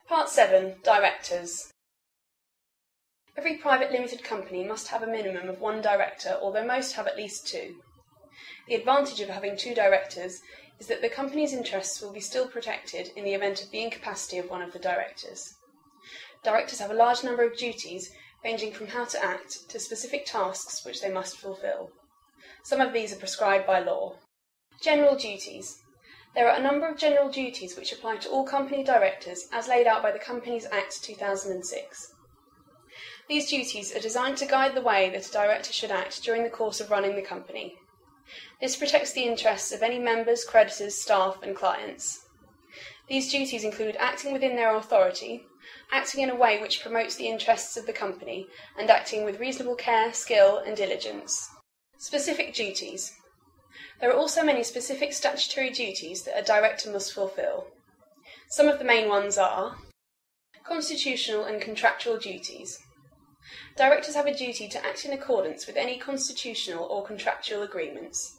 Part 7. Directors. Every private limited company must have a minimum of one director, although most have at least two. The advantage of having two directors is that the company's interests will be still protected in the event of the incapacity of one of the directors. Directors have a large number of duties, ranging from how to act to specific tasks which they must fulfil. Some of these are prescribed by law. General duties. There are a number of general duties which apply to all company directors as laid out by the Companies Act 2006. These duties are designed to guide the way that a director should act during the course of running the company. This protects the interests of any members, creditors, staff and clients. These duties include acting within their authority, acting in a way which promotes the interests of the company, and acting with reasonable care, skill and diligence. Specific duties. There are also many specific statutory duties that a director must fulfil. Some of the main ones are constitutional and contractual duties. Directors have a duty to act in accordance with any constitutional or contractual agreements.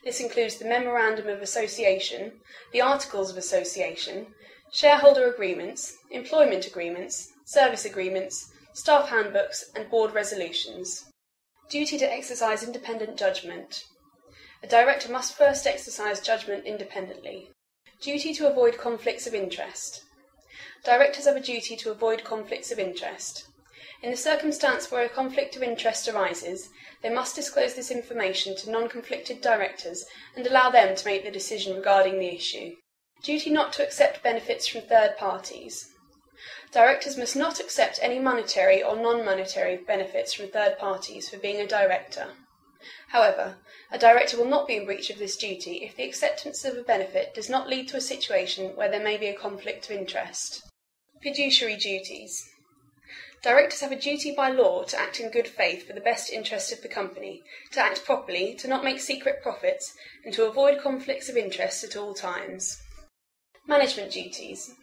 This includes the Memorandum of Association, the Articles of Association, shareholder agreements, employment agreements, service agreements, staff handbooks, and board resolutions. Duty to exercise independent judgment. A director must first exercise judgment independently. Duty to avoid conflicts of interest. Directors have a duty to avoid conflicts of interest. In the circumstance where a conflict of interest arises, they must disclose this information to non-conflicted directors and allow them to make the decision regarding the issue. Duty not to accept benefits from third parties. Directors must not accept any monetary or non-monetary benefits from third parties for being a director. However, a director will not be in breach of this duty if the acceptance of a benefit does not lead to a situation where there may be a conflict of interest. Fiduciary duties. Directors have a duty by law to act in good faith for the best interest of the company, to act properly, to not make secret profits, and to avoid conflicts of interest at all times. Management duties.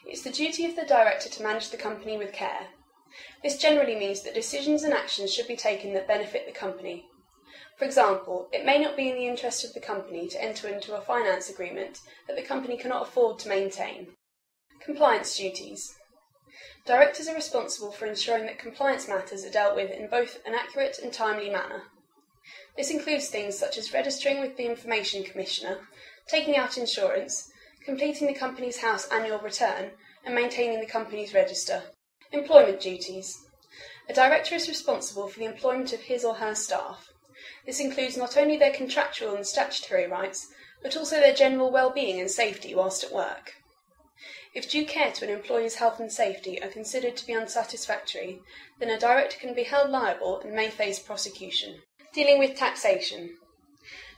It's the duty of the director to manage the company with care. This generally means that decisions and actions should be taken that benefit the company. For example, it may not be in the interest of the company to enter into a finance agreement that the company cannot afford to maintain. Compliance duties. Directors are responsible for ensuring that compliance matters are dealt with in both an accurate and timely manner. This includes things such as registering with the Information Commissioner, taking out insurance, completing the company's house annual return, and maintaining the company's register. Employment duties. A director is responsible for the employment of his or her staff. This includes not only their contractual and statutory rights, but also their general well-being and safety whilst at work. If due care to an employee's health and safety are considered to be unsatisfactory, then a director can be held liable and may face prosecution. Dealing with taxation.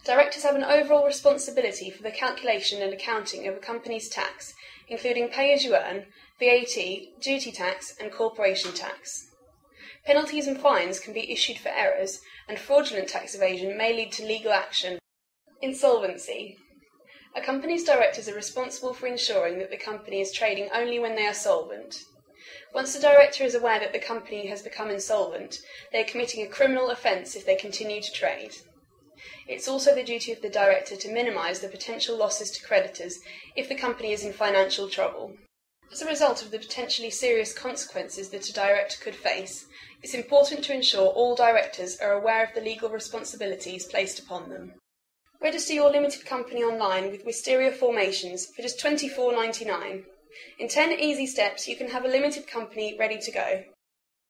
Directors have an overall responsibility for the calculation and accounting of a company's tax, including pay-as-you-earn, VAT, duty tax, and corporation tax. Penalties and fines can be issued for errors, and fraudulent tax evasion may lead to legal action. Insolvency. A company's directors are responsible for ensuring that the company is trading only when they are solvent. Once the director is aware that the company has become insolvent, they are committing a criminal offence if they continue to trade. It's also the duty of the director to minimise the potential losses to creditors if the company is in financial trouble. As a result of the potentially serious consequences that a director could face, it's important to ensure all directors are aware of the legal responsibilities placed upon them. Register your limited company online with Wisteria Formations for just $24.99. In 10 easy steps, you can have a limited company ready to go.